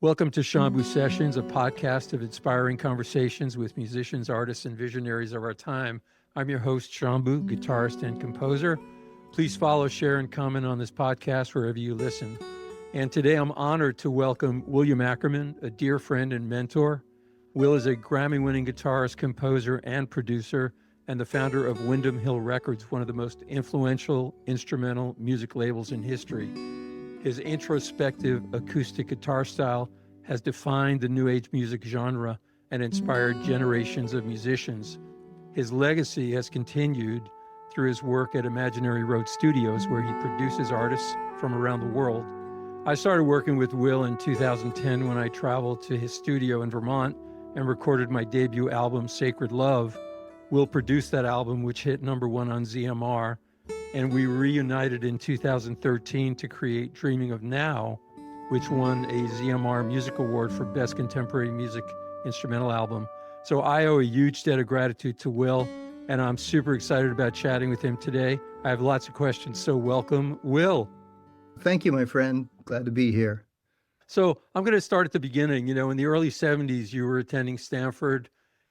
Welcome to Shambhu Sessions, a podcast of inspiring conversations with musicians, artists, and visionaries of our time. I'm your host, Shambhu, guitarist and composer. Please follow, share, and comment on this podcast wherever you listen. And today I'm honored to welcome Will Ackerman, a dear friend and mentor. Will is a Grammy-winning guitarist, composer, and producer, and the founder of Windham Hill Records, one of the most influential instrumental music labels in history. His introspective acoustic guitar style has defined the new age music genre and inspired generations of musicians. His legacy has continued through his work at Imaginary Road Studios, where he produces artists from around the world. I started working with Will in 2010 when I traveled to his studio in Vermont and recorded my debut album, Sacred Love. Will produced that album, which hit #1 on ZMR, and we reunited in 2013 to create Dreaming of Now, which won a ZMR Music Award for Best Contemporary Music Instrumental Album. So I owe a huge debt of gratitude to Will, and I'm super excited about chatting with him today. I have lots of questions, so welcome, Will. Thank you, my friend. Glad to be here. So I'm going to start at the beginning. You know, in the early 70s, you were attending Stanford,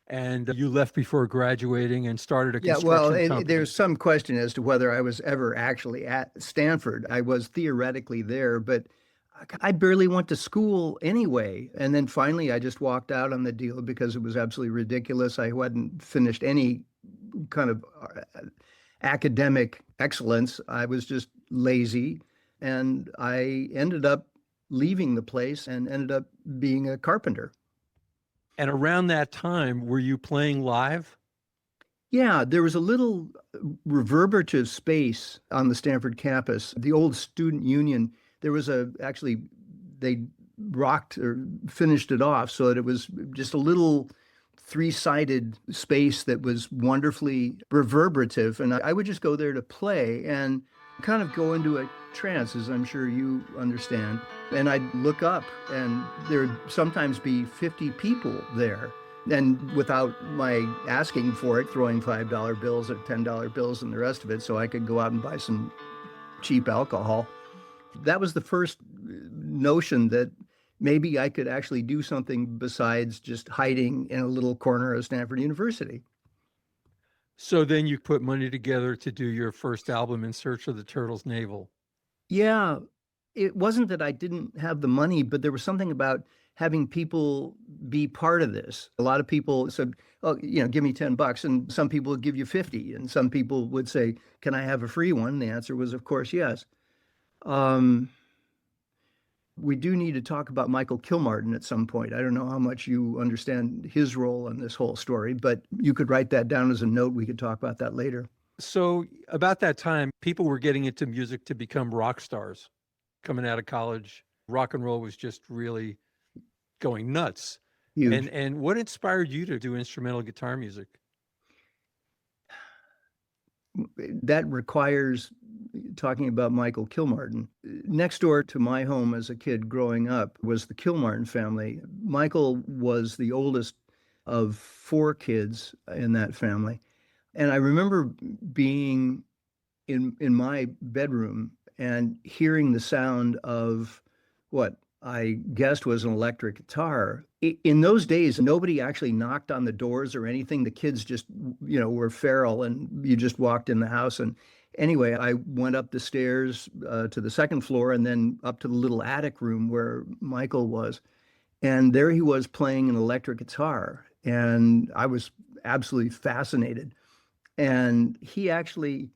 and you left before graduating and started a construction company. There's some question as to whether I was ever actually at Stanford. I was theoretically there, but I barely went to school anyway. And then finally, I just walked out on the deal because it was absolutely ridiculous. I hadn't finished any kind of academic excellence. I was just lazy. And I ended up leaving the place and ended up being a carpenter. And around that time, were you playing live? Yeah, there was a little reverberative space on the Stanford campus. The old student union, there was they rocked or finished it off so that it was just a little three-sided space that was wonderfully reverberative. And I would just go there to play and kind of go into a trance, as I'm sure you understand. And I'd look up and there'd sometimes be 50 people there. And without my asking for it, throwing $5 bills or $10 bills and the rest of it so I could go out and buy some cheap alcohol. That was the first notion that maybe I could actually do something besides just hiding in a little corner of Stanford University. So then you put money together to do your first album, In Search of the Turtle's Navel. Yeah, it wasn't that I didn't have the money, but there was something about having people be part of this. A lot of people said, oh, give me $10. And some people would give you 50. And some people would say, can I have a free one? The answer was, of course, yes. We do need to talk about Michael Kilmartin at some point. I don't know how much you understand his role in this whole story, but you could write that down as a note. We could talk about that later. So about that time, people were getting into music to become rock stars. Coming out of college, rock and roll was just really going nuts. Huge. And what inspired you to do instrumental guitar music? That requires talking about Michael Kilmartin. Next door to my home as a kid growing up was the Kilmartin family. Michael was the oldest of 4 kids in that family. And I remember being in my bedroom and hearing the sound of what I guessed was an electric guitar. In those days, nobody actually knocked on the doors or anything. The kids just, were feral and you just walked in the house. And anyway, I went up the stairs to the second floor and then up to the little attic room where Michael was. And there he was playing an electric guitar. And I was absolutely fascinated. And he actually,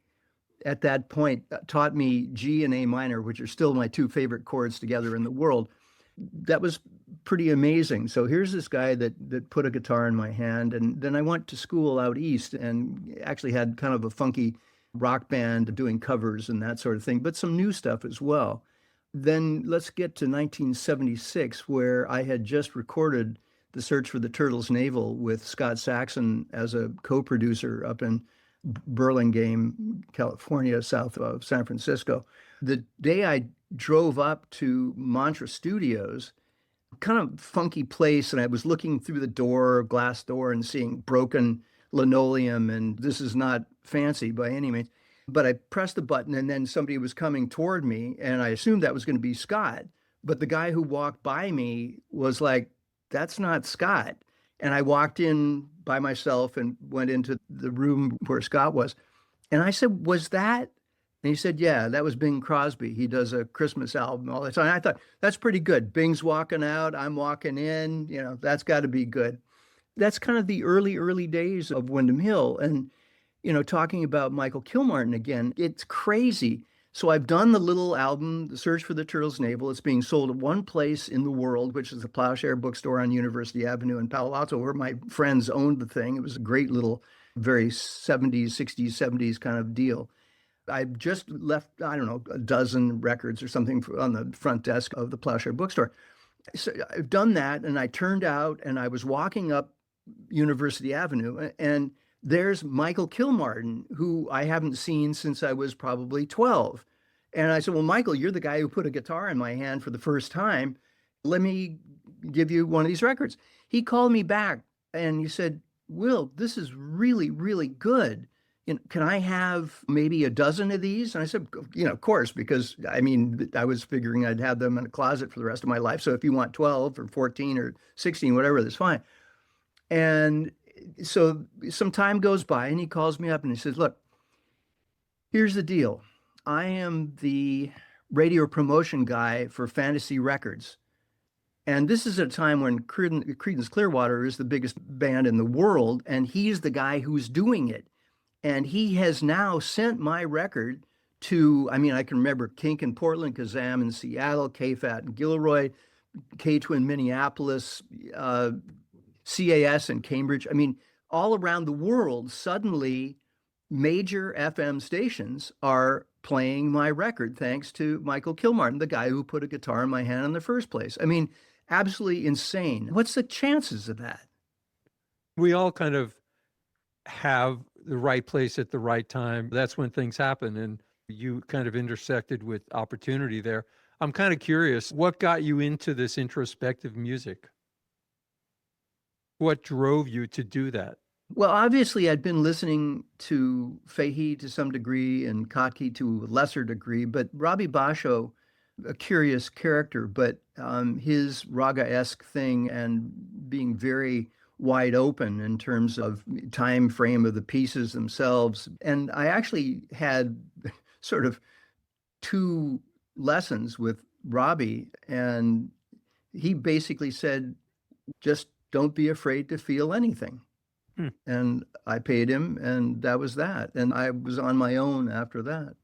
at that point, taught me G and A minor, which are still my 2 favorite chords together in the world. That was pretty amazing. So here's this guy that put a guitar in my hand. And then I went to school out east and actually had kind of a funky rock band doing covers and that sort of thing, but some new stuff as well. Then let's get to 1976, where I had just recorded The Search for the Turtle's Navel with Scott Saxon as a co-producer up in Burlingame, California, south of San Francisco. The day I drove up to Mantra Studios, kind of funky place, and I was looking through the glass door, and seeing broken linoleum, and this is not fancy by any means. But I pressed the button, and then somebody was coming toward me, and I assumed that was going to be Scott. But the guy who walked by me was like, that's not Scott. And I walked in by myself and went into the room where Scott was. And I said, was that? And he said, yeah, that was Bing Crosby. He does a Christmas album all the time. I thought, that's pretty good. Bing's walking out, I'm walking in, that's got to be good. That's kind of the early days of Windham Hill. And, talking about Michael Kilmartin again, it's crazy. So I've done the little album, The Search for the Turtle's Navel. It's being sold at one place in the world, which is the Plowshare Bookstore on University Avenue in Palo Alto, where my friends owned the thing. It was a great little, very 70s, 60s, 70s kind of deal. I just left, I don't know, a dozen records or something on the front desk of the Plowshare Bookstore. So I've done that, and I turned out, and I was walking up University Avenue, and there's Michael Kilmartin, who I haven't seen since I was probably 12. And I said, well, Michael, you're the guy who put a guitar in my hand for the first time. Let me give you one of these records. He called me back and he said, Will, this is really, really good. Can I have maybe a dozen of these? And I said, of course, because I was figuring I'd have them in a closet for the rest of my life. So if you want 12 or 14 or 16, whatever, that's fine. And so some time goes by and he calls me up and he says, look, here's the deal. I am the radio promotion guy for Fantasy Records. And this is a time when Creedence Clearwater is the biggest band in the world, and he's the guy who's doing it. And he has now sent my record to, I can remember Kink in Portland, Kazam in Seattle, K-Fat in Gilroy, K-Twin Minneapolis, CAS in Cambridge. All around the world, suddenly major FM stations are playing my record thanks to Michael Kilmartin, the guy who put a guitar in my hand in the first place. Absolutely insane. What's the chances of that? We all kind of have the right place at the right time. That's when things happen. And you kind of intersected with opportunity there. I'm kind of curious, what got you into this introspective music? What drove you to do that? Well, obviously, I'd been listening to Fahey to some degree and Kotke to a lesser degree, but Robbie Basho, a curious character, but his raga-esque thing and being very wide open in terms of time frame of the pieces themselves. And I actually had sort of 2 lessons with Robbie, and he basically said, just don't be afraid to feel anything. And I paid him, and that was that. And I was on my own after that.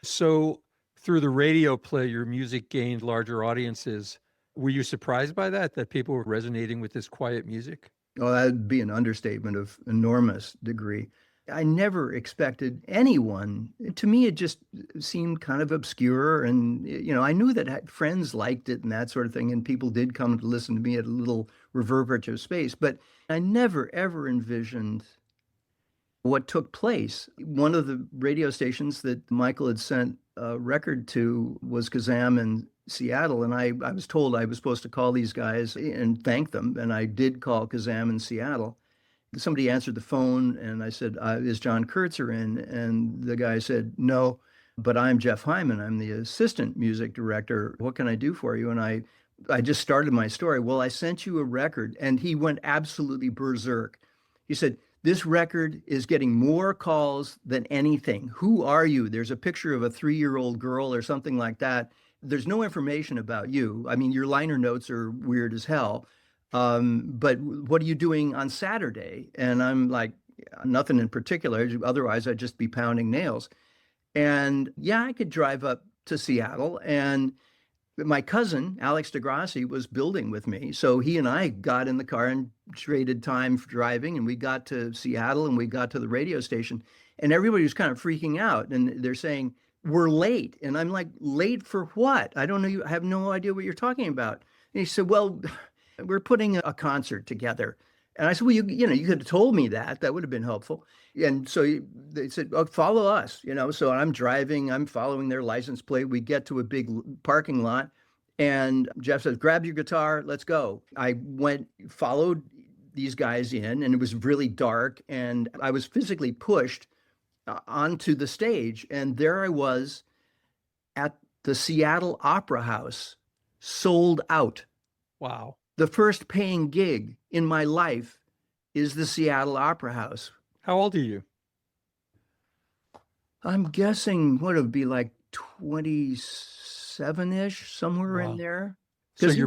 So through the radio play, your music gained larger audiences. Were you surprised by that people were resonating with this quiet music? Oh, that'd be an understatement of enormous degree. I never expected anyone. To me, it just seemed kind of obscure. And, I knew that friends liked it and that sort of thing. And people did come to listen to me at a little reverberative space. But I never, ever envisioned what took place. One of the radio stations that Michael had sent a record to was Kazam in Seattle. And I was told I was supposed to call these guys and thank them. And I did call Kazam in Seattle. Somebody answered the phone and I said, is John Kurtzer in? And the guy said, no, but I'm Jeff Hyman. I'm the assistant music director. What can I do for you? And I just started my story. Well, I sent you a record. And he went absolutely berserk. He said, this record is getting more calls than anything. Who are you? There's a picture of a 3-year-old girl or something like that. There's no information about you. Your liner notes are weird as hell. But what are you doing on Saturday? And I'm like, nothing in particular. Otherwise, I'd just be pounding nails. And yeah, I could drive up to Seattle. And my cousin, Alex Grassi, was building with me. So he and I got in the car and traded time for driving. And we got to Seattle and we got to the radio station. And everybody was kind of freaking out. And they're saying, we're late. And I'm like, late for what? I don't know. I have no idea what you're talking about. And he said, well, we're putting a concert together. And I said, well, you could have told me that. That would have been helpful. And so they said, oh, follow us. So I'm driving, I'm following their license plate. We get to a big parking lot and Jeff says, grab your guitar, let's go. I followed these guys in, and it was really dark. And I was physically pushed onto the stage. And there I was at the Seattle Opera House sold out. Wow. The first paying gig in my life is the Seattle Opera House. How old are you? I'm guessing what it would be like 27-ish, somewhere in Wow. there. So Because,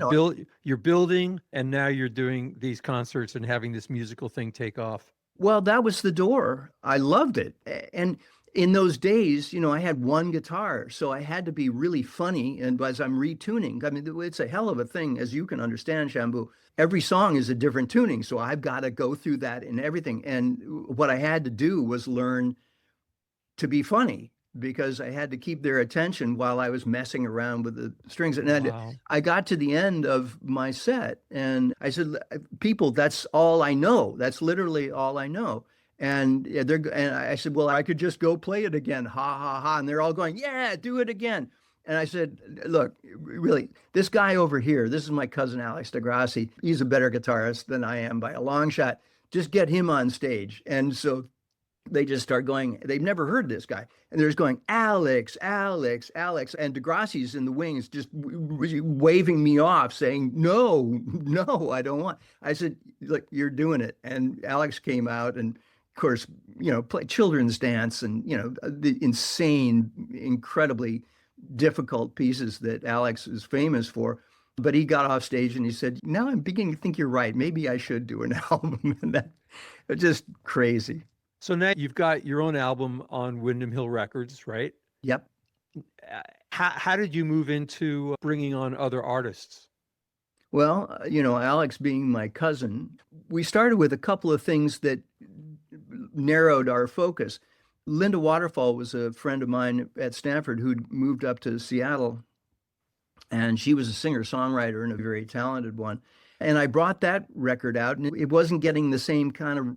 you're building, and now you're doing these concerts and having this musical thing take off. well, that was the door. I loved it. And in those days, I had one guitar, so I had to be really funny. And as I'm retuning, I mean, it's a hell of a thing, as you can understand, Shambhu. Every song is a different tuning, so I've got to go through that and everything. And what I had to do was learn to be funny because I had to keep their attention while I was messing around with the strings. And Wow. I got to the end of my set and I said, people, that's all I know. That's literally all I know. And and I said, well, I could just go play it again. Ha ha ha. And they're all going, yeah, do it again. And I said, look, really, this guy over here, this is my cousin Alex de Grassi. He's a better guitarist than I am by a long shot. Just get him on stage. And so they just start going, they've never heard this guy. And they're just going, Alex, Alex, Alex. And Degrassi's in the wings just waving me off, saying, no, no, I don't want. I said, look, you're doing it. And Alex came out and, of course, play children's dance and, the insane, incredibly difficult pieces that Alex is famous for. But he got off stage and he said, now I'm beginning to think you're right. Maybe I should do an album. And that was just crazy. So now you've got your own album on Windham Hill Records, right? Yep. How did you move into bringing on other artists? Well, Alex being my cousin, we started with a couple of things that narrowed our focus. Linda Waterfall was a friend of mine at Stanford who'd moved up to Seattle, and she was a singer-songwriter and a very talented one. And I brought that record out, and it wasn't getting the same kind of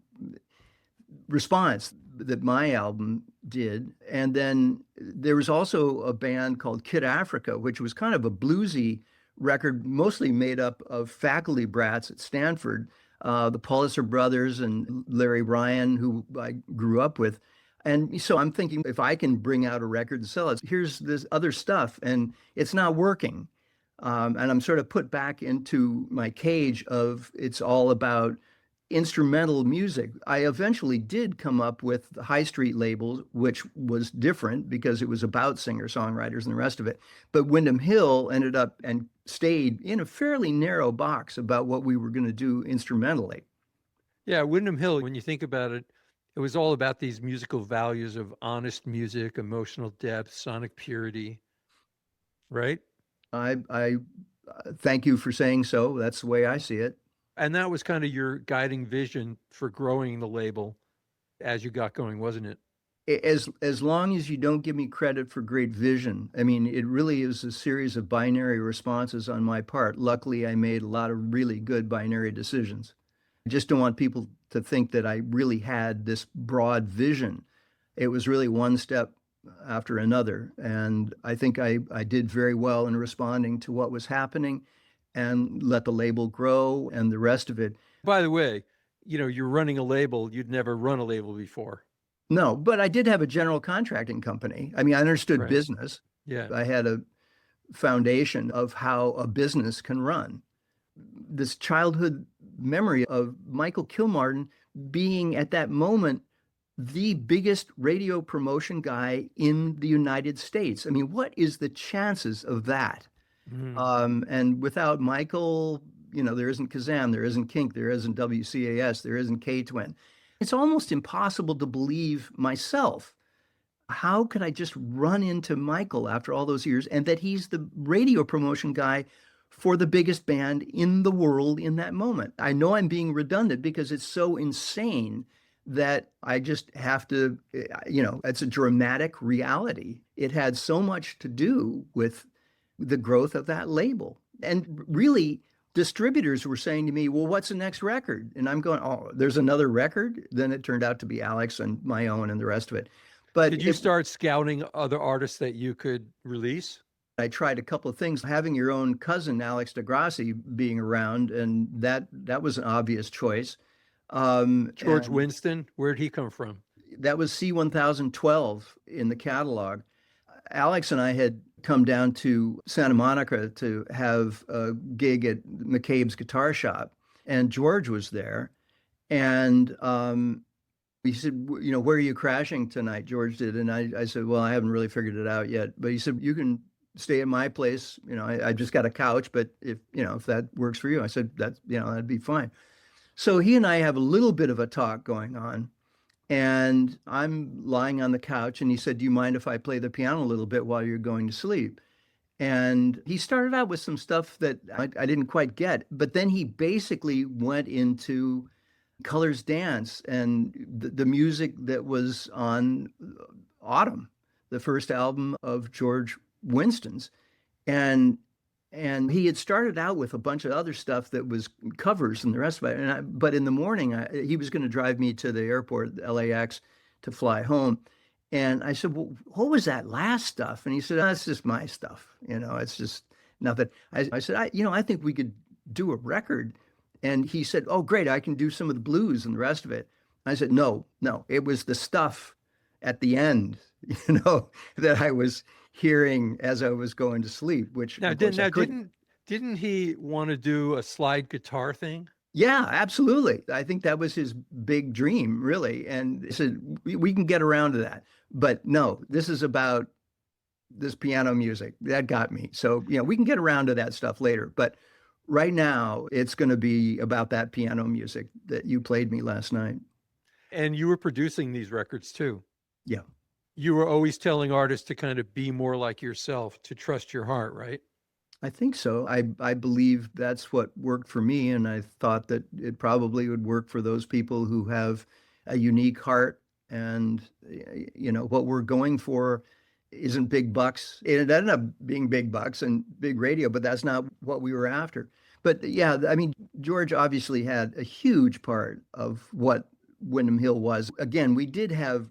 response that my album did. And then there was also a band called Kid Africa, which was kind of a bluesy record, mostly made up of faculty brats at Stanford, the Pulitzer brothers and Larry Ryan, who I grew up with. And so I'm thinking, if I can bring out a record and sell it, here's this other stuff, and it's not working. And I'm sort of put back into my cage of it's all about instrumental music. I eventually did come up with the High Street label, which was different because it was about singer-songwriters and the rest of it. But Windham Hill ended up and stayed in a fairly narrow box about what we were going to do instrumentally. Yeah, Windham Hill, when you think about it, it was all about these musical values of honest music, emotional depth, sonic purity, right? I thank you for saying so. That's the way I see it. And that was kind of your guiding vision for growing the label as you got going, wasn't it? As long as you don't give me credit for great vision. I mean, it really is a series of binary responses on my part. Luckily, I made a lot of really good binary decisions. I just don't want people to think that I really had this broad vision. It was really one step after another. And I think I did very well in responding to what was happening and let the label grow and the rest of it. By the way, you're running a label. You'd never run a label before. No, but I did have a general contracting company. I mean, I understood Right. business. Yeah. I had a foundation of how a business can run. This childhood memory of Michael Kilmartin being at that moment the biggest radio promotion guy in the United States. I mean, what is the chances of that? And without Michael, there isn't Kazam, there isn't Kink, there isn't WCAS, there isn't K-Twin. It's almost impossible to believe myself. How could I just run into Michael after all those years and that he's the radio promotion guy for the biggest band in the world in that moment? I know I'm being redundant because it's so insane that I just have to, it's a dramatic reality. It had so much to do with the growth of that label. And really, distributors were saying to me, well, what's the next record? And I'm going, oh, there's another record? Then it turned out to be Alex and my own and the rest of it. But did you start scouting other artists that you could release? I tried a couple of things, having your own cousin, Alex de Grassi, being around, and that was an obvious choice. George Winston, where'd he come from? That was C1012 in the catalog. Alex and I had come down to Santa Monica to have a gig at McCabe's Guitar Shop, and George was there. And he said, where are you crashing tonight? George did. And I said, well, I haven't really figured it out yet. But he said, you can stay at my place. I just got a couch, but if that works for you, I said, that'd be fine. So he and I have a little bit of a talk going on. And I'm lying on the couch, and he said, do you mind if I play the piano a little bit while you're going to sleep? And he started out with some stuff that I didn't quite get, but then he basically went into Colors Dance and the music that was on Autumn, the first album of George Winston's. And he had started out with a bunch of other stuff that was covers and the rest of it. But in the morning, he was going to drive me to the airport, LAX, to fly home. And I said, well, what was that last stuff? And he said, that's just my stuff. It's just nothing. I said, I think we could do a record. And he said, oh, great, I can do some of the blues and the rest of it. I said, no, it was the stuff at the end, that I was hearing as I was going to sleep, which didn't he want to do a slide guitar thing? Yeah, absolutely. I think that was his big dream, really. And he said, we can get around to that. But no, this is about this piano music. That got me. So, we can get around to that stuff later. But right now, it's going to be about that piano music that you played me last night. And you were producing these records too. Yeah. You were always telling artists to kind of be more like yourself, to trust your heart, right? I think so. I believe that's what worked for me, and I thought that it probably would work for those people who have a unique heart. And what we're going for isn't big bucks. It ended up being big bucks and big radio, but that's not what we were after. But yeah, I mean, George obviously had a huge part of what Windham Hill was. Again, we did have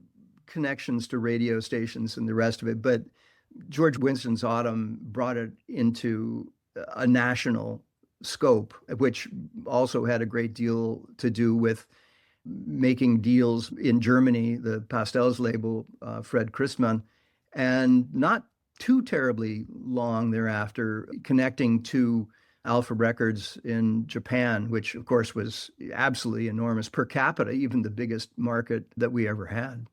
connections to radio stations and the rest of it, but George Winston's Autumn brought it into a national scope, which also had a great deal to do with making deals in Germany, the Pastels label, Fred Christmann, and not too terribly long thereafter connecting to Alpha Records in Japan, which of course was absolutely enormous per capita, even the biggest market that we ever had.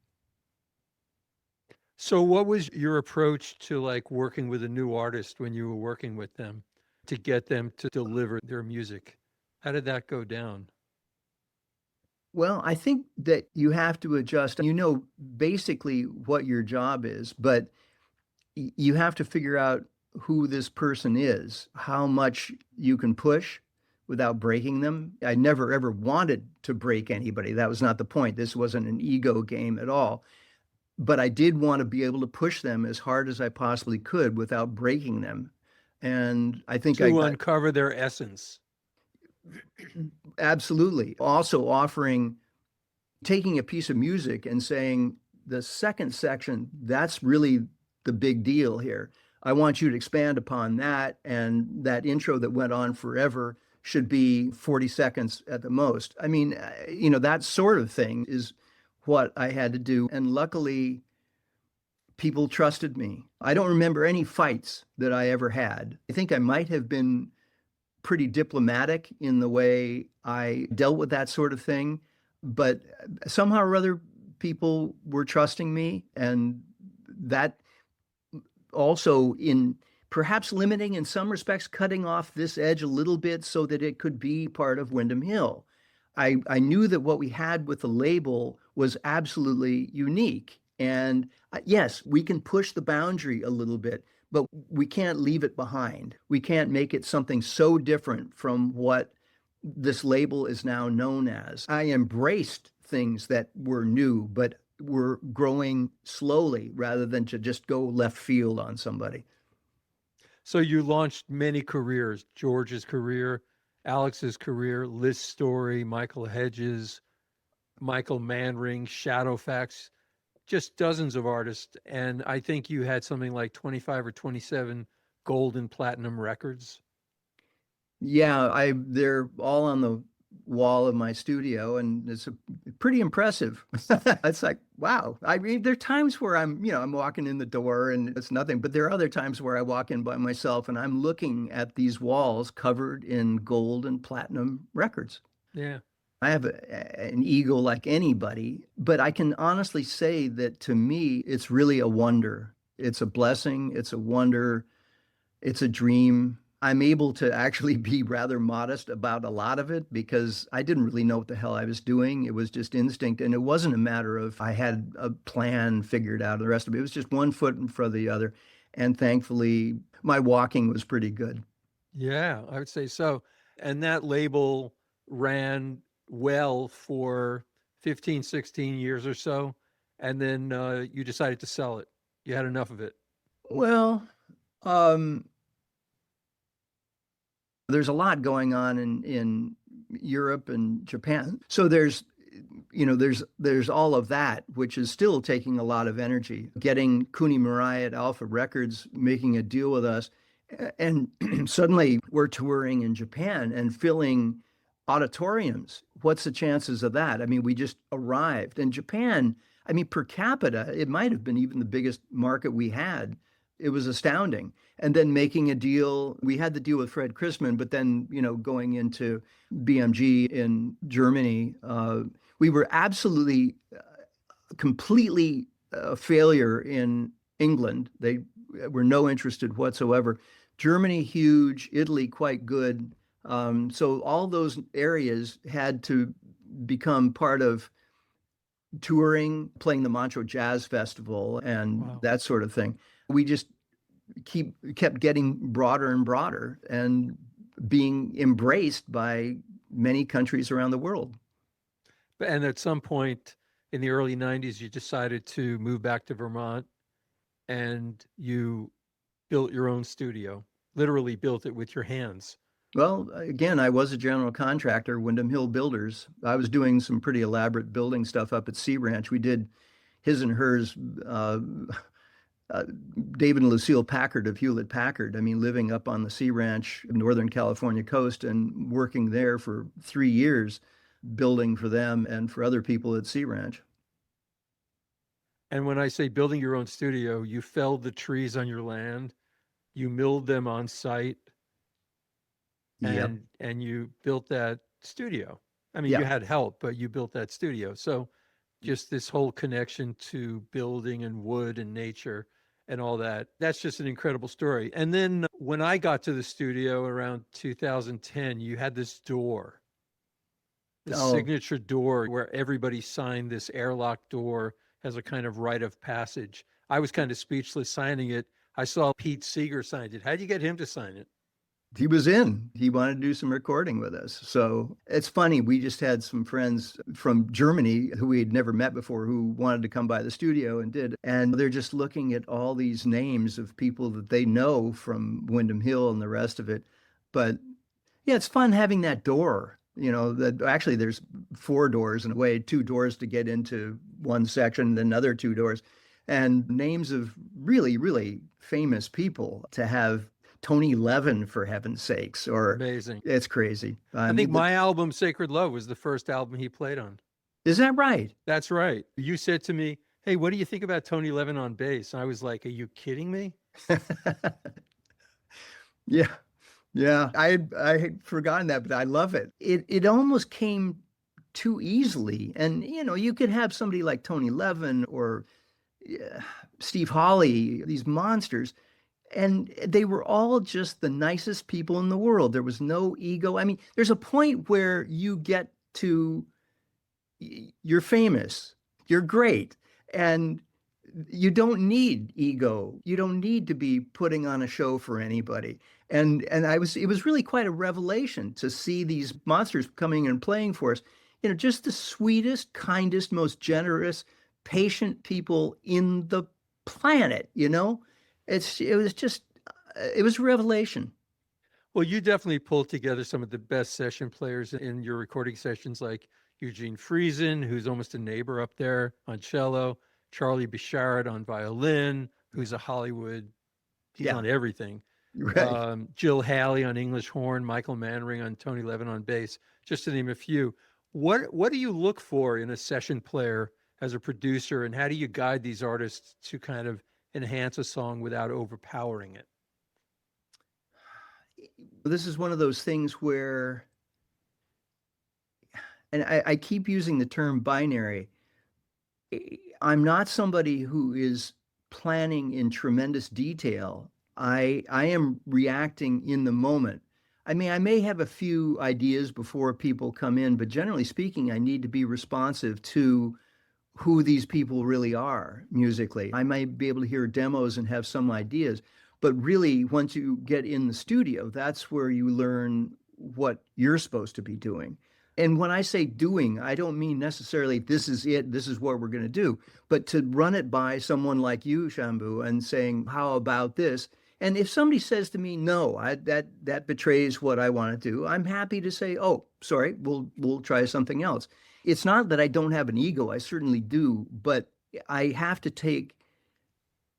So what was your approach to like working with a new artist when you were working with them to get them to deliver their music? How did that go down? Well, I think that you have to adjust. Basically what your job is, but you have to figure out who this person is, how much you can push without breaking them. I never ever wanted to break anybody. That was not the point. This wasn't an ego game at all. But I did want to be able to push them as hard as I possibly could without breaking them. And I think to uncover their essence. Absolutely. Also taking a piece of music and saying, the second section, that's really the big deal here. I want you to expand upon that. And that intro that went on forever should be 40 seconds at the most. I mean, that sort of thing is what I had to do. And luckily, people trusted me. I don't remember any fights that I ever had. I think I might have been pretty diplomatic in the way I dealt with that sort of thing, but somehow or other, people were trusting me. And that also in perhaps limiting, in some respects, cutting off this edge a little bit so that it could be part of Windham Hill. I knew that what we had with the label was absolutely unique. And yes, we can push the boundary a little bit, but we can't leave it behind. We can't make it something so different from what this label is now known as. I embraced things that were new, but were growing slowly rather than to just go left field on somebody. So you launched many careers, George's career, Alex's career, Liz Story, Michael Hedges, Michael Manring, Shadowfax, just dozens of artists. And I think you had something like 25 or 27 gold and platinum records. Yeah, they're all on the wall of my studio, and it's pretty impressive. It's like, wow. I mean, there are times where I'm walking in the door and it's nothing, but there are other times where I walk in by myself and I'm looking at these walls covered in gold and platinum records. Yeah. I have an ego like anybody, but I can honestly say that to me, it's really a wonder. It's a blessing. It's a wonder. It's a dream. I'm able to actually be rather modest about a lot of it because I didn't really know what the hell I was doing. It was just instinct. And it wasn't a matter of I had a plan figured out. The rest of it was just one foot in front of the other. And thankfully, my walking was pretty good. Yeah, I would say so. And that label ran well for 15, 16 years or so. And then you decided to sell it. You had enough of it. Well, um, there's a lot going on in Europe and Japan. So there's all of that, which is still taking a lot of energy. Getting Kuni Mirai at Alpha Records, making a deal with us, and suddenly we're touring in Japan and filling auditoriums. What's the chances of that? I mean, we just arrived. And Japan, I mean, per capita, it might have been even the biggest market we had. It was astounding. And then making a deal, we had the deal with Fred Chrisman, but then, going into BMG in Germany, we were absolutely, completely a failure in England. They were no interested whatsoever. Germany, huge. Italy, quite good. So all those areas had to become part of touring, playing the Montreux Jazz Festival and Wow. that sort of thing. We just kept getting broader and broader and being embraced by many countries around the world. And at some point in the early 90s, you decided to move back to Vermont and you built your own studio, literally built it with your hands. Well, again, I was a general contractor, Windham Hill Builders. I was doing some pretty elaborate building stuff up at Sea Ranch. We did his and hers, uh, David and Lucille Packard of Hewlett Packard. I mean, living up on the Sea Ranch, Northern California coast, and working there for 3 years, building for them and for other people at Sea Ranch. And when I say building your own studio, you felled the trees on your land, you milled them on site, Yep. and you built that studio. I mean, you Yeah. had help, but you built that studio. So just this whole connection to building and wood and nature and all that. That's just an incredible story. And then when I got to the studio around 2010, you had this door, this Oh, signature door where everybody signed this airlock door as a kind of rite of passage. I was kind of speechless signing it. I saw Pete Seeger signed it. How'd you get him to sign it? he was in. He wanted to do some recording with us. So it's funny. We just had some friends from Germany who we had never met before who wanted to come by the studio and did. And they're just looking at all these names of people that they know from Windham Hill and the rest of it. But yeah, it's fun having that door. That actually there's four doors in a way, two doors to get into one section, then another two doors, and names of really, really famous people to have Tony Levin, for heaven's sakes, or Amazing. it's crazy. I think my album, Sacred Love, was the first album he played on. Is that right? That's right. You said to me, "Hey, what do you think about Tony Levin on bass?" And I was like, "Are you kidding me?" Yeah. Yeah. I had forgotten that, but I love it. It almost came too easily. And you could have somebody like Tony Levin or Steve Hawley, these monsters, and they were all just the nicest people in the world. There was no ego. I mean, there's a point where you get to you're famous, you're great, and you don't need ego. You don't need to be putting on a show for anybody. And it was really quite a revelation to see these monsters coming and playing for us. Just the sweetest, kindest, most generous, patient people in the planet. It was a revelation. Well, you definitely pulled together some of the best session players in your recording sessions, like Eugene Friesen, who's almost a neighbor up there on cello, Charlie Bichard on violin, who's a Hollywood, he's Yeah. on everything. Right. Jill Haley on English horn, Michael Manring on Tony Levin on bass, just to name a few. What do you look for in a session player as a producer, and how do you guide these artists to kind of enhance a song without overpowering it? This is one of those things where, and I keep using the term binary. I'm not somebody who is planning in tremendous detail. I am reacting in the moment. I mean, I may have a few ideas before people come in, but generally speaking, I need to be responsive to who these people really are musically. I might be able to hear demos and have some ideas, but really, once you get in the studio, that's where you learn what you're supposed to be doing. And when I say doing, I don't mean necessarily this is it, this is what we're going to do, but to run it by someone like you, Shambhu, and saying, how about this? And if somebody says to me, no, that betrays what I want to do, I'm happy to say, oh, sorry, we'll try something else. It's not that I don't have an ego, I certainly do, but I have to take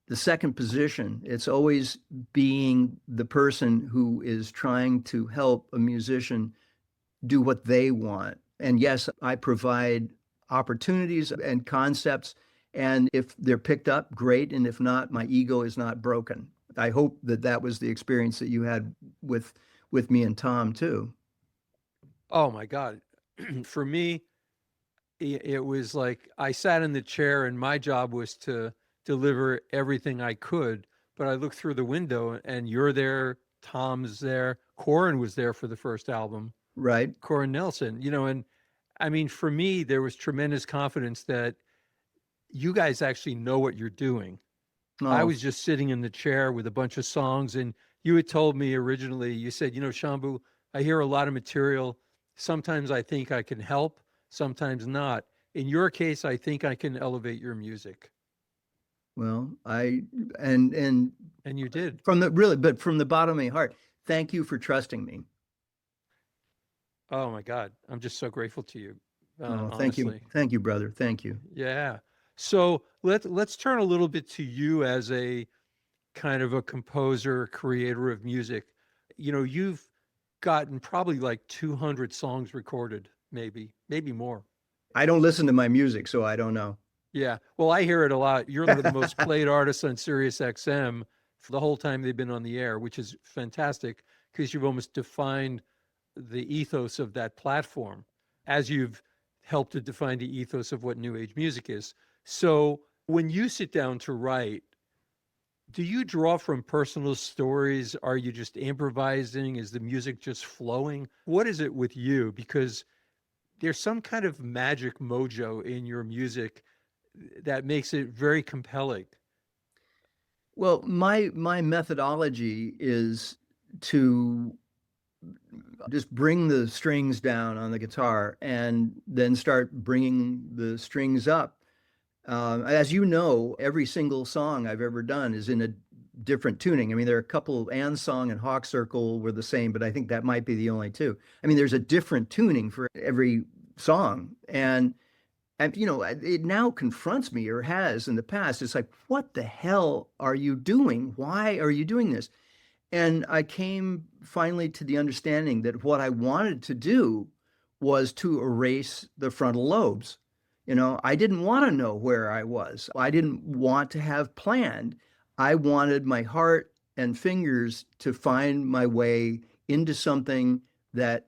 the second position. It's always being the person who is trying to help a musician do what they want. And yes, I provide opportunities and concepts. And if they're picked up, great. And if not, my ego is not broken. I hope that that was the experience that you had with me and Tom too. Oh my God. For me, it was like I sat in the chair and my job was to deliver everything I could. But I looked through the window and you're there, Tom's there, Corin was there for the first album, Right. Corin Nelson, and I mean, for me, there was tremendous confidence that you guys actually know what you're doing. I Oh, was just sitting in the chair with a bunch of songs, and you had told me originally, you said, Shambhu, I hear a lot of material. Sometimes I think I can help, sometimes not. In your case, I think I can elevate your music. well, and And you did. but from the bottom of my heart, thank you for trusting me. Oh my God. I'm just so grateful to you, Oh, thank you. honestly. Thank you, brother. Thank you. Yeah. So let's turn a little bit to you as a kind of a composer, creator of music. You've gotten probably like 200 songs recorded, maybe more. I don't listen to my music, so I don't know. Yeah. Well, I hear it a lot. You're one of the most played artists on Sirius XM for the whole time they've been on the air, which is fantastic because you've almost defined the ethos of that platform as you've helped to define the ethos of what new age music is. So when you sit down to write, do you draw from personal stories? Are you just improvising? Is the music just flowing? What is it with you? Because there's some kind of magic mojo in your music that makes it very compelling. Well, my methodology is to just bring the strings down on the guitar and then start bringing the strings up. As you know, every single song I've ever done is in a different tuning. I mean, there are a couple, Anne Song and Hawk Circle were the same, but I think that might be the only two. I mean, there's a different tuning for every song. And it now confronts me, or has in the past. It's like, what the hell are you doing? Why are you doing this? And I came finally to the understanding that what I wanted to do was to erase the frontal lobes. I didn't want to know where I was. I didn't want to have planned. I wanted my heart and fingers to find my way into something that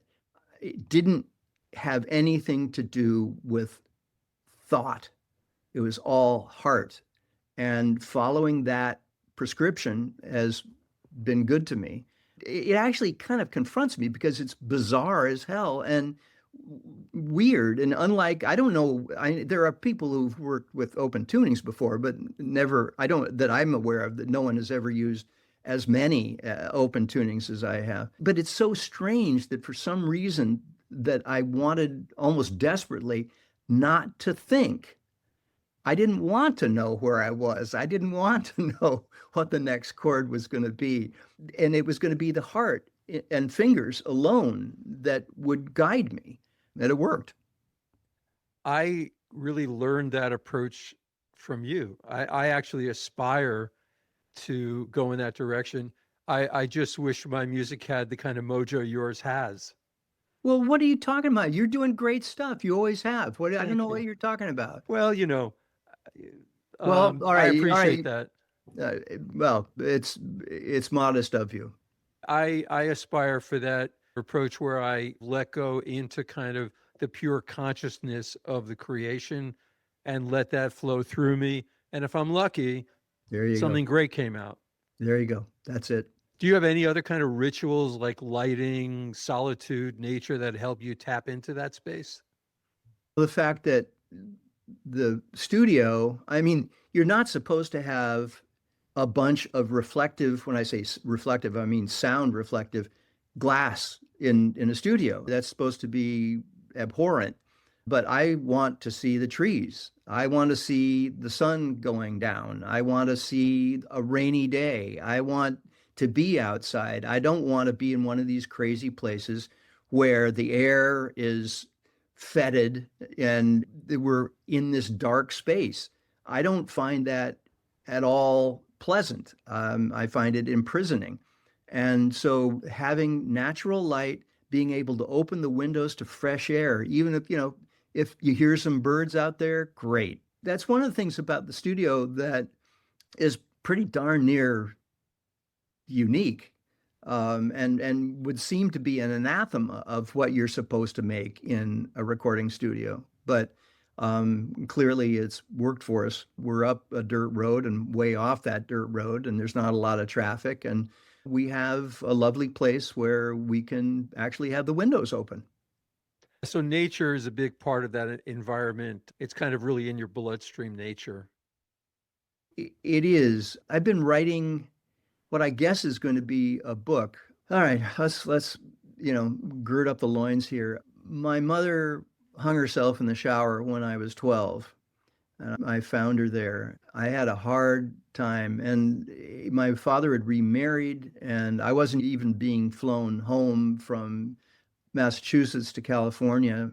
didn't have anything to do with thought. It was all heart. And following that prescription has been good to me. It actually kind of confronts me because it's bizarre as hell and weird. And unlike, I don't know, there are people who've worked with open tunings before, but never, I don't, that I'm aware of, that no one has ever used as many open tunings as I have. But it's so strange that for some reason that I wanted almost desperately not to think. I didn't want to know where I was. I didn't want to know what the next chord was going to be. And it was going to be the heart and fingers alone that would guide me. And it worked. I really learned that approach from you. I actually aspire to go in that direction. I just wish my music had the kind of mojo yours has. Well, what are you talking about? You're doing great stuff. You always have. What I don't Thank know what you. you're talking about. Well, Well, all I right, all appreciate right. that. Uh, well, it's modest of you. I aspire for that approach where I let go into kind of the pure consciousness of the creation and let that flow through me. And if I'm lucky, There you go. something great came out. There you go. That's it. Do you have any other kind of rituals like lighting, solitude, nature that help you tap into that space? The fact that the studio, I mean, you're not supposed to have a bunch of reflective, when I say reflective, I mean sound reflective glass in a studio. That's supposed to be abhorrent. But I want to see the trees. I want to see the sun going down. I want to see a rainy day. I want to be outside. I don't want to be in one of these crazy places where the air is fetid and we're in this dark space. I don't find that at all pleasant. I find it imprisoning. And so having natural light, being able to open the windows to fresh air, even if you hear some birds out there, great. That's one of the things about the studio that is pretty darn near unique, and would seem to be an anathema of what you're supposed to make in a recording studio. But clearly it's worked for us. We're up a dirt road and way off that dirt road, and there's not a lot of traffic. And we have a lovely place where we can actually have the windows open. So nature is a big part of that environment. It's kind of really in your bloodstream, nature. It is. I've been writing what I guess is going to be a book. All right, let's gird up the loins here. My mother hung herself in the shower when I was 12, and I found her there. I had a hard time, and my father had remarried, and I wasn't even being flown home from Massachusetts to California.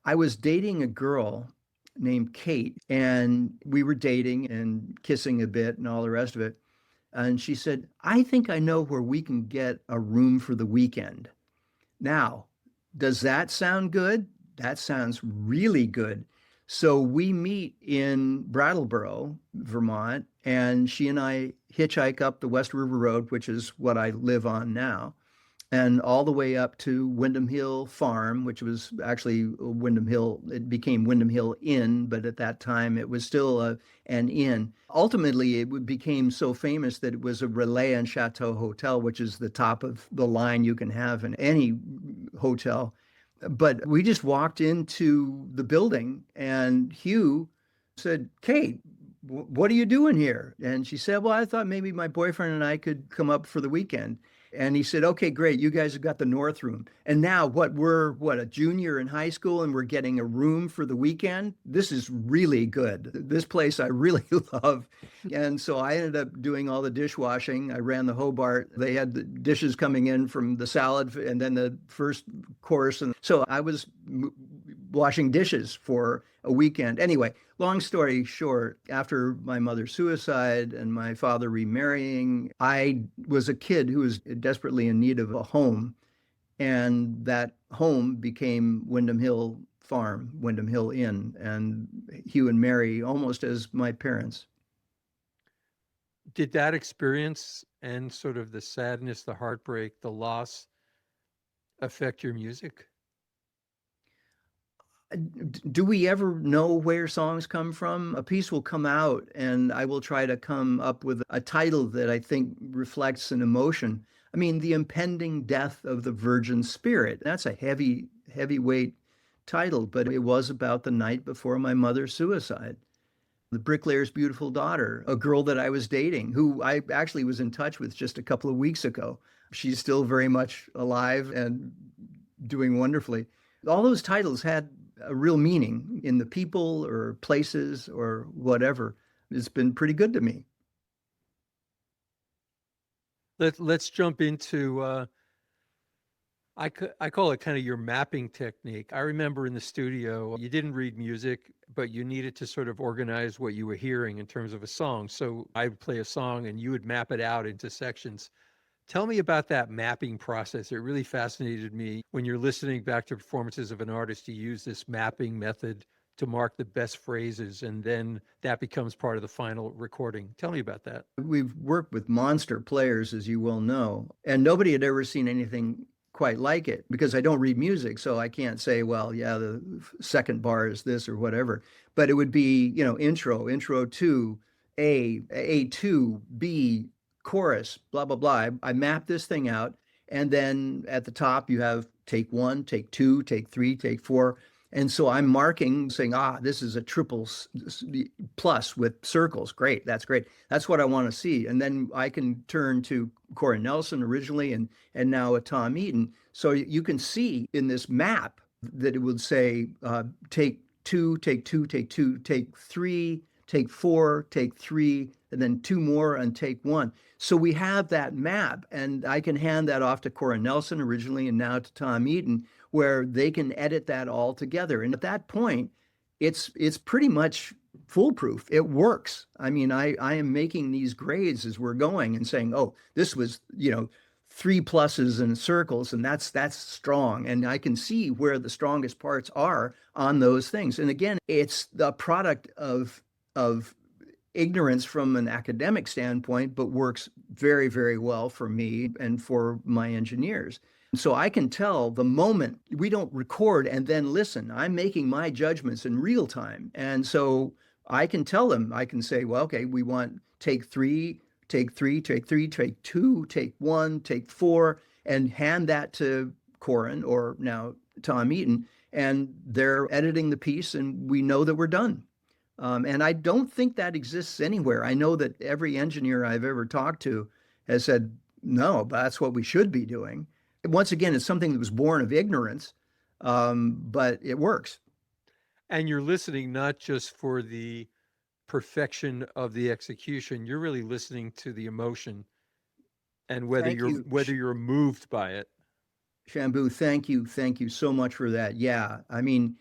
I was dating a girl named Kate, and we were dating and kissing a bit and all the rest of it. And she said, I think I know where we can get a room for the weekend. Now, does that sound good? That sounds really good. So we meet in Brattleboro, Vermont, and she and I hitchhike up the West River Road, which is what I live on now, and all the way up to Windham Hill Farm, which was actually Windham Hill. It became Windham Hill Inn, but at that time it was still an inn. Ultimately, it became so famous that it was a Relais and Chateau hotel, which is the top of the line you can have in any hotel. But we just walked into the building, and Hugh said, Kate, what are you doing here? And she said, well, I thought maybe my boyfriend and I could come up for the weekend. And he said, okay, great. You guys have got the North Room. And now we're a junior in high school and we're getting a room for the weekend. This is really good. This place I really love. And so I ended up doing all the dishwashing. I ran the Hobart. They had the dishes coming in from the salad and then the first course. And so I was washing dishes for a weekend. Anyway, long story short, after my mother's suicide and my father remarrying, I was a kid who was desperately in need of a home. And that home became Windham Hill Farm, Windham Hill Inn, and Hugh and Mary almost as my parents. Did that experience and sort of the sadness, the heartbreak, the loss affect your music? Do we ever know where songs come from? A piece will come out, and I will try to come up with a title that I think reflects an emotion. I mean, the impending death of the Virgin Spirit. That's a heavyweight title, but it was about the night before my mother's suicide. The bricklayer's beautiful daughter, a girl that I was dating, who I actually was in touch with just a couple of weeks ago. She's still very much alive and doing wonderfully. All those titles had a real meaning in the people or places or whatever. It's been pretty good to me. Let's jump into I call it kind of your mapping technique. I remember in the studio, you didn't read music, but you needed to sort of organize what you were hearing in terms of a song. So I would play a song and you would map it out into sections. Tell me about that mapping process. It really fascinated me. When you're listening back to performances of an artist, you use this mapping method to mark the best phrases, and then that becomes part of the final recording. Tell me about that. We've worked with monster players, as you well know, and nobody had ever seen anything quite like it because I don't read music. So I can't say, well, yeah, the second bar is this or whatever. But it would be, intro to A2, B, chorus, blah, blah, blah. I map this thing out. And then at the top, you have take one, take two, take three, take four. And so I'm marking, saying, this is a triple plus with circles. Great. That's great. That's what I want to see. And then I can turn to Corey Nelson originally and now a Tom Eaton. So you can see in this map that it would say take two, take two, take two, take three, take four, take three, and then two more and take one. So we have that map, and I can hand that off to Corey Nelson originally and now to Tom Eaton, where they can edit that all together. And at that point, it's pretty much foolproof. It works. I mean, I am making these grades as we're going and saying, oh, this was, three pluses and circles, and that's strong. And I can see where the strongest parts are on those things. And again, it's the product of ignorance from an academic standpoint, but works very, very well for me and for my engineers. So I can tell the moment we don't record and then listen. I'm making my judgments in real time. And so I can tell them, I can say, well, okay, we want take three, take three, take three, take two, take one, take four, and hand that to Corin or now Tom Eaton. And they're editing the piece and we know that we're done. And I don't think that exists anywhere. I know that every engineer I've ever talked to has said, no, but that's what we should be doing. Once again, it's something that was born of ignorance, but it works. And you're listening not just for the perfection of the execution, you're really listening to the emotion and whether you're moved by it. Shambhu, thank you so much for that. Yeah, I mean,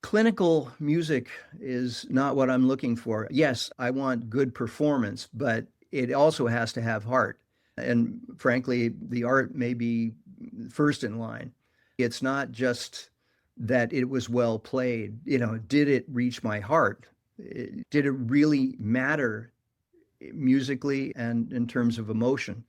clinical music is not what I'm looking for. Yes, I want good performance, but it also has to have heart. And frankly, the art may be first in line. It's not just that it was well played. Did it reach my heart? Did it really matter musically and in terms of emotion?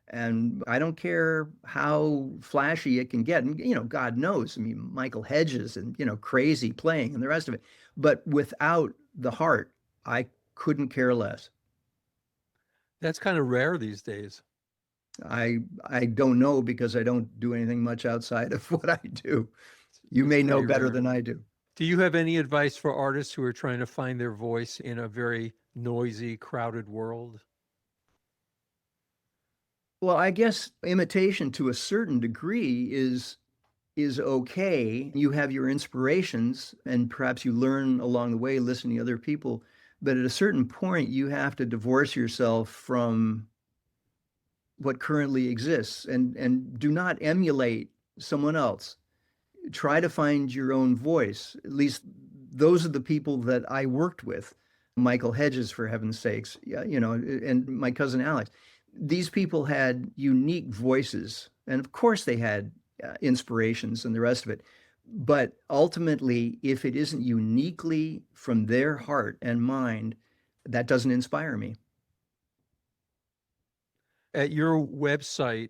And I don't care how flashy it can get. And, God knows, I mean, Michael Hedges and, crazy playing and the rest of it. But without the heart, I couldn't care less. That's kind of rare these days. I don't know because I don't do anything much outside of what I do. You may know better than I do. Do you have any advice for artists who are trying to find their voice in a very noisy, crowded world? Well, I guess imitation to a certain degree is okay. You have your inspirations and perhaps you learn along the way listening to other people. But at a certain point, you have to divorce yourself from what currently exists and do not emulate someone else. Try to find your own voice. At least those are the people that I worked with. Michael Hedges, for heaven's sakes, and my cousin Alex. These people had unique voices. And of course they had inspirations and the rest of it. But ultimately, if it isn't uniquely from their heart and mind, that doesn't inspire me. At your website,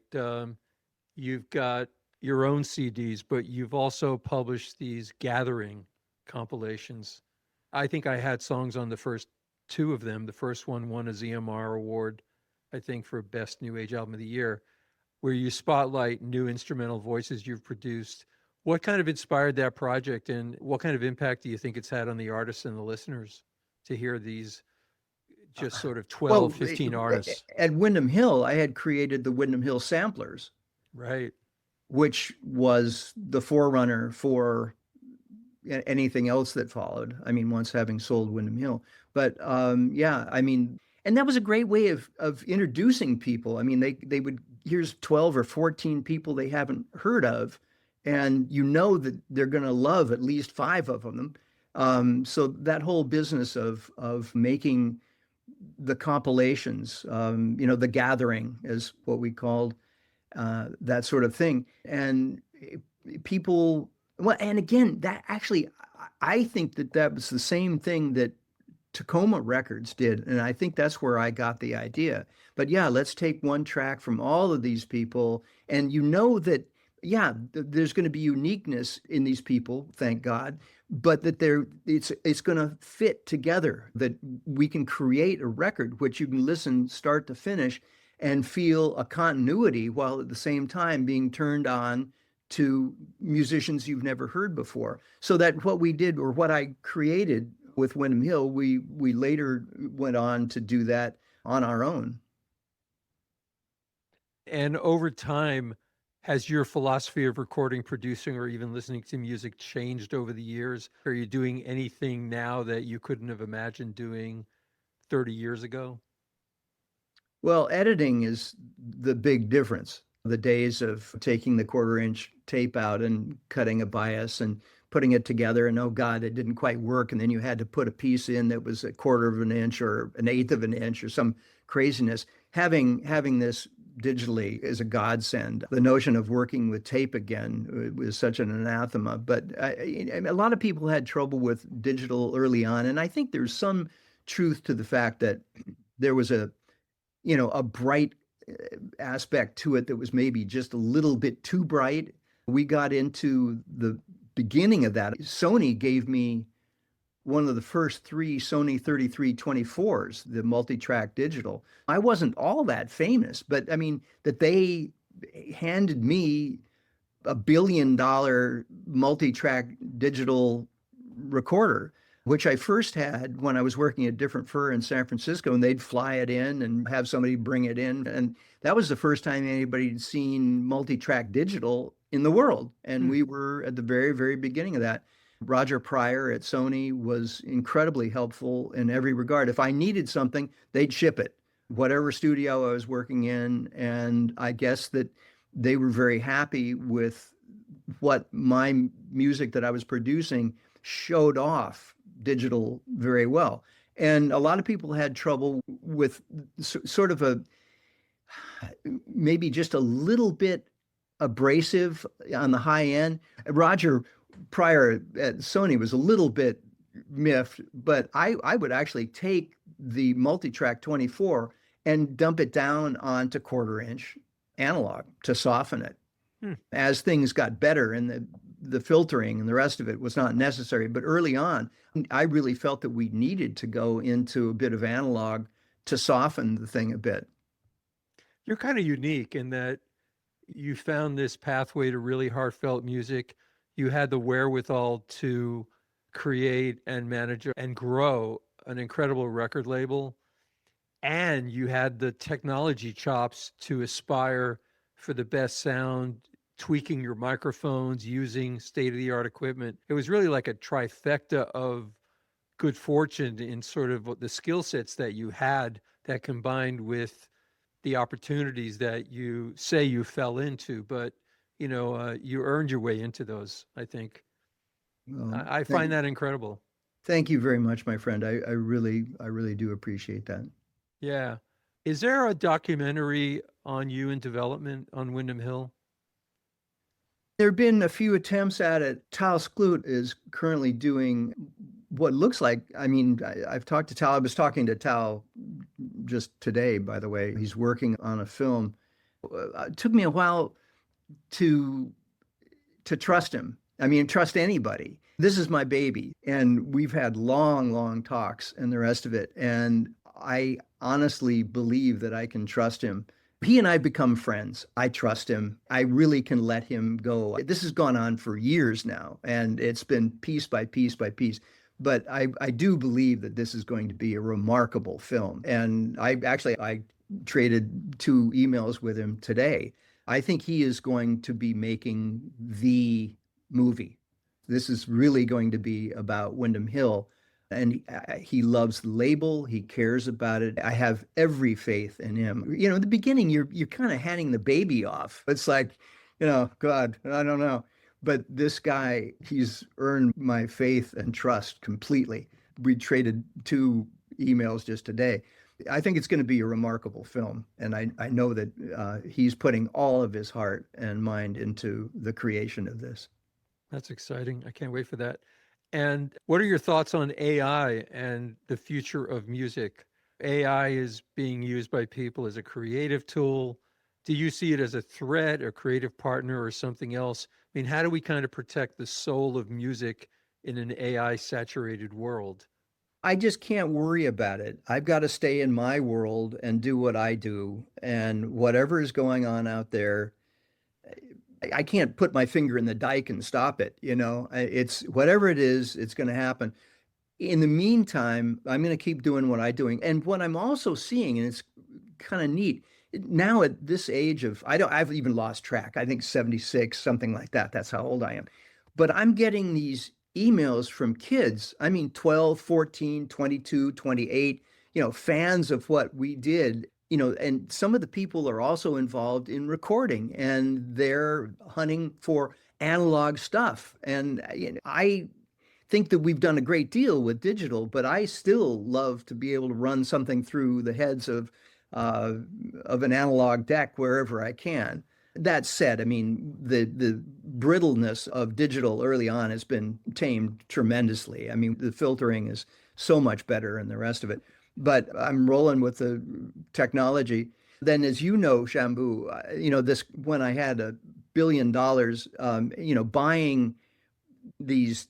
you've got your own CDs, but you've also published these gathering compilations. I think I had songs on the first two of them. The first one won a ZMR award, I think, for Best New Age Album of the Year, where you spotlight new instrumental voices you've produced. What kind of inspired that project, and what kind of impact do you think it's had on the artists and the listeners to hear these just sort of 12, 15 artists? At Windham Hill, I had created the Windham Hill Samplers. Right. Which was the forerunner for anything else that followed. I mean, once having sold Windham Hill. But yeah, I mean, and that was a great way of introducing people. I mean, they would, here's 12 or 14 people they haven't heard of, and that they're going to love at least 5 of them. So that whole business of making the compilations, the gathering is what we called that sort of thing. And people, well, and again, that actually, I think that was the same thing that Tacoma Records did. And I think that's where I got the idea. But yeah, let's take one track from all of these people. And you know that, yeah, there's going to be uniqueness in these people, thank God, but that it's going to fit together, that we can create a record which you can listen start to finish and feel a continuity while at the same time being turned on to musicians you've never heard before. So that what we did, or what I created with Windham Hill, we later went on to do that on our own. And over time, has your philosophy of recording, producing, or even listening to music changed over the years? Are you doing anything now that you couldn't have imagined doing 30 years ago? Well, editing is the big difference. The days of taking the quarter-inch tape out and cutting a bias and putting it together, and oh God, it didn't quite work. And then you had to put a piece in that was a quarter of an inch or an eighth of an inch or some craziness. Having this digitally is a godsend. The notion of working with tape again was such an anathema. But a lot of people had trouble with digital early on. And I think there's some truth to the fact that there was a bright aspect to it that was maybe just a little bit too bright. We got into the beginning of that. Sony gave me one of the first three Sony 3324s, the multi-track digital. I wasn't all that famous, but I mean, that they handed me $1 billion multi-track digital recorder, which I first had when I was working at Different Fur in San Francisco, and they'd fly it in and have somebody bring it in. And that was the first time anybody had seen multi-track digital in the world. And we were at the very, very beginning of that. Roger Pryor at Sony was incredibly helpful in every regard. If I needed something, they'd ship it, whatever studio I was working in. And I guess that they were very happy with what my music that I was producing showed off digital very well. And a lot of people had trouble with sort of a maybe just a little bit abrasive on the high end. Roger Pryor at Sony was a little bit miffed, but I would actually take the multi-track 24 and dump it down onto quarter-inch analog to soften it. As things got better and the filtering and the rest of it was not necessary. But early on, I really felt that we needed to go into a bit of analog to soften the thing a bit. You're kind of unique in that you found this pathway to really heartfelt music. You had the wherewithal to create and manage and grow an incredible record label. And you had the technology chops to aspire for the best sound, tweaking your microphones, using state-of-the-art equipment. It was really like a trifecta of good fortune in sort of the skill sets that you had that combined with the opportunities that you say you fell into, but you earned your way into those, I think. I find that incredible. Thank you very much, my friend. I really do appreciate that. Yeah. Is there a documentary on you in development on Windham Hill? There have been a few attempts at it. Tal Skloot is currently doing what looks like, I've talked to Tal. I was talking to Tal just today, by the way. He's working on a film. It took me a while to trust him. Trust anybody. This is my baby. And we've had long, long talks and the rest of it. And I honestly believe that I can trust him. He and I become friends. I trust him. I really can let him go. This has gone on for years now, and it's been piece by piece by piece. But I do believe that this is going to be a remarkable film. And I traded 2 emails with him today. I think he is going to be making the movie. This is really going to be about Windham Hill. And he loves the label. He cares about it. I have every faith in him. In the beginning, you're kind of handing the baby off. It's like, God, I don't know. But this guy, he's earned my faith and trust completely. We traded 2 emails just today. I think it's going to be a remarkable film. And I know that he's putting all of his heart and mind into the creation of this. That's exciting. I can't wait for that. And what are your thoughts on AI and the future of music? AI is being used by people as a creative tool. Do you see it as a threat, a creative partner, or something else? I mean, how do we kind of protect the soul of music in an AI saturated world? I just can't worry about it. I've got to stay in my world and do what I do. And whatever is going on out there, I can't put my finger in the dike and stop it. It's whatever it is, it's going to happen. In the meantime, I'm going to keep doing what I'm doing. And what I'm also seeing, and it's kind of neat, now at this age of, I've even lost track. I think 76, something like that. That's how old I am. But I'm getting these emails from kids, I mean, 12, 14, 22, 28, fans of what we did. And some of the people are also involved in recording and they're hunting for analog stuff. And I think that we've done a great deal with digital, but I still love to be able to run something through the heads of an analog deck wherever I can. That said, I mean, the brittleness of digital early on has been tamed tremendously. I mean, the filtering is so much better and the rest of it. But I'm rolling with the technology. Then, as you know, Shambhu, this when I had $1 billion, buying these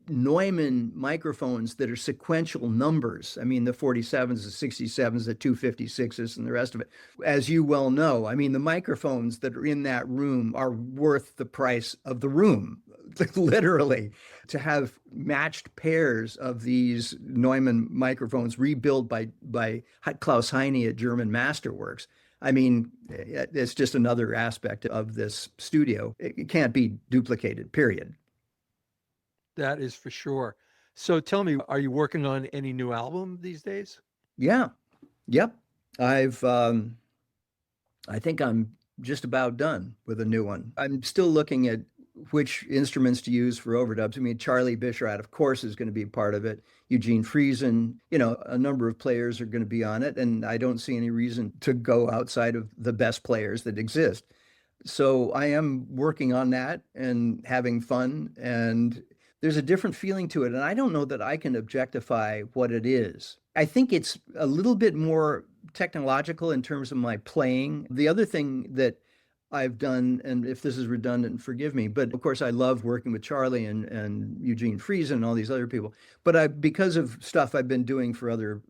Neumann microphones that are sequential numbers. I mean, the 47s, the 67s, the 256s, and the rest of it. As you well know, I mean, the microphones that are in that room are worth the price of the room, literally. To have matched pairs of these Neumann microphones rebuilt by Klaus Heine at German Masterworks. I mean, it's just another aspect of this studio. It can't be duplicated, period. That is for sure. So tell me, are you working on any new album these days? Yeah. Yep. I've I think I'm just about done with a new one. I'm still looking at which instruments to use for overdubs. I mean, Charlie Bisharat, of course, is going to be part of it. Eugene Friesen, a number of players are going to be on it, and I don't see any reason to go outside of the best players that exist. So I am working on that and having fun, and there's a different feeling to it. And I don't know that I can objectify what it is. I think it's a little bit more technological in terms of my playing. The other thing that I've done, and if this is redundant, forgive me, but of course I love working with Charlie and Eugene Friesen and all these other people. But because of stuff I've been doing for other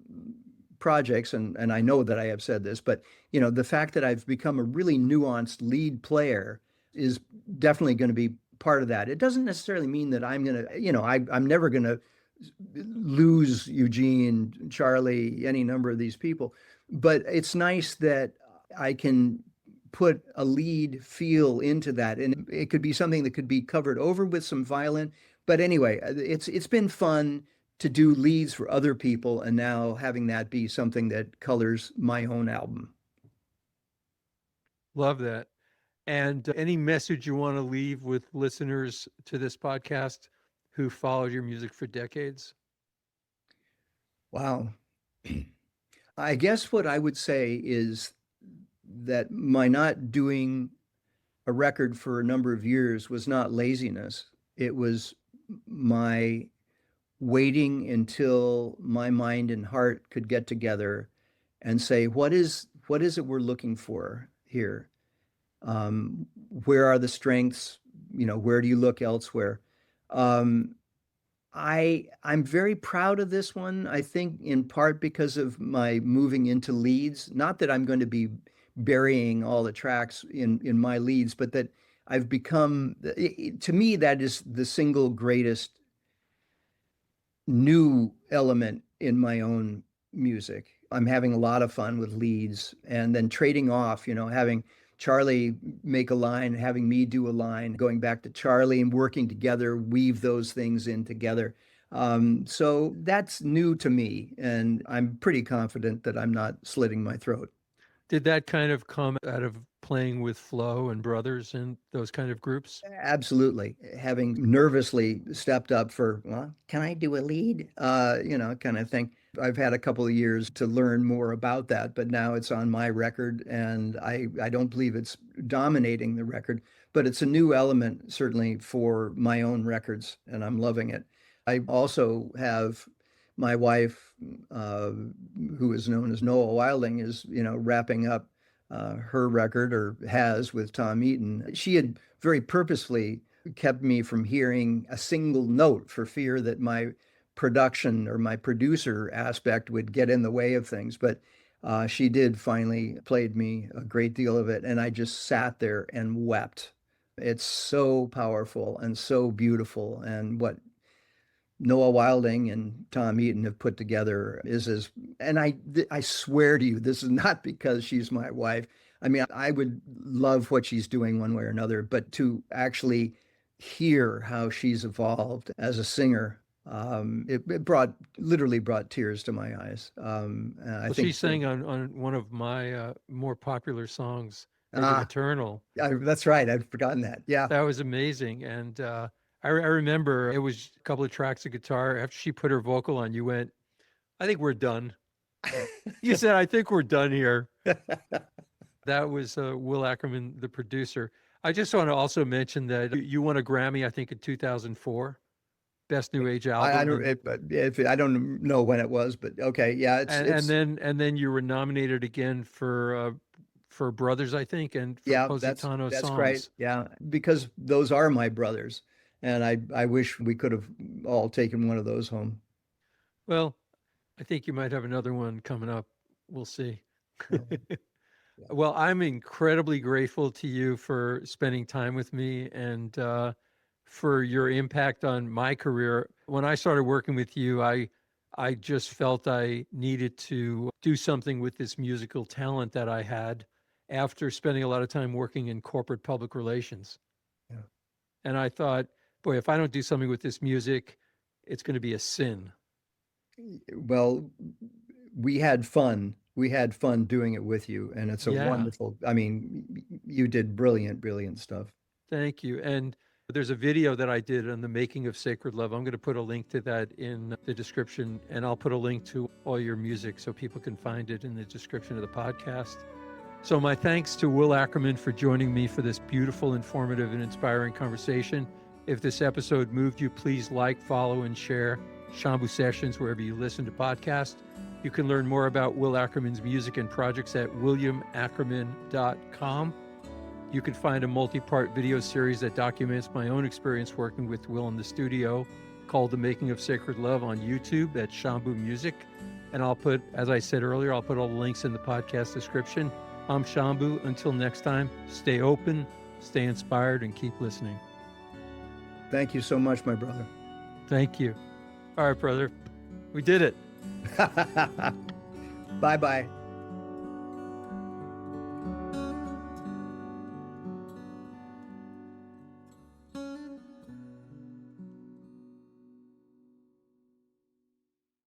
projects, and I know that I have said this, but the fact that I've become a really nuanced lead player is definitely going to be part of that. It doesn't necessarily mean that I'm going to, I'm never going to lose Eugene, Charlie, any number of these people. But it's nice that I can put a lead feel into that. And it could be something that could be covered over with some violin. But anyway, it's been fun to do leads for other people and now having that be something that colors my own album. Love that. And any message you want to leave with listeners to this podcast who followed your music for decades? Wow. I guess what I would say is that my not doing a record for a number of years was not laziness. It was my waiting until my mind and heart could get together and say, what is it we're looking for here? Where are the strengths? Where do you look elsewhere? Um, I'm very proud of this one, I think in part because of my moving into leads. Not that I'm going to be burying all the tracks in my leads, but that I've become, to me, that is the single greatest new element in my own music. I'm having a lot of fun with leads and then trading off, having Charlie make a line, having me do a line, going back to Charlie and working together, weave those things in together. So that's new to me, and I'm pretty confident that I'm not slitting my throat. Did that kind of come out of playing with Flo and Brothers and those kind of groups? Absolutely. Having nervously stepped up for, well, can I do a lead? Kind of thing. I've had a couple of years to learn more about that, but now it's on my record, and I don't believe it's dominating the record, but it's a new element, certainly for my own records, and I'm loving it. I also have my wife, who is known as Noah Wilding, is, wrapping up her record, or has, with Tom Eaton. She had very purposefully kept me from hearing a single note for fear that my production or my producer aspect would get in the way of things. But she did finally played me a great deal of it, and I just sat there and wept. It's so powerful and so beautiful, and what Noah Wilding and Tom Eaton have put together and I swear to you, this is not because she's my wife. I mean, I would love what she's doing one way or another, but to actually hear how she's evolved as a singer, it literally brought tears to my eyes. I Well, think she sang on one of my more popular songs, Make It ah, Eternal. that's right. I'd forgotten that. Yeah. That was amazing. And I remember it was a couple of tracks of guitar. After she put her vocal on, you went, I think we're done. You said, I think we're done here. That was Will Ackerman, the producer. I just want to also mention that you won a Grammy, I think, in 2004, Best New Age Album. I don't know when it was, but okay, yeah, and then you were nominated again for Brothers, I think, and for yeah, Positano that's Songs. great. Yeah, because those are my brothers, and I wish we could have all taken one of those home. Well, I think you might have another one coming up. We'll see. Yeah. Well, I'm incredibly grateful to you for spending time with me and for your impact on my career. When I started working with you, I just felt I needed to do something with this musical talent that I had after spending a lot of time working in corporate public relations. Yeah. And I thought, boy, if I don't do something with this music, it's going to be a sin. Well, we had fun. We had fun doing it with you, and it's a Yeah. wonderful. I mean, you did brilliant stuff. Thank you. And there's a video that I did on the making of Sacred Love. I'm going to put a link to that in the description, and I'll put a link to all your music so people can find it in the description of the podcast. So my thanks to Will Ackerman for joining me for this beautiful, informative, and inspiring conversation. If this episode moved you, please like, follow, and share Shambhu Sessions wherever you listen to podcasts. You can learn more about Will Ackerman's music and projects at williamackerman.com. You can find a multi-part video series that documents my own experience working with Will in the studio called The Making of Sacred Love on YouTube at Shambhu Music. And I'll put, as I said earlier, I'll put all the links in the podcast description. I'm Shambhu. Until next time, stay open, stay inspired, and keep listening. Thank you so much, my brother. Thank you. All right, brother. We did it. Bye-bye.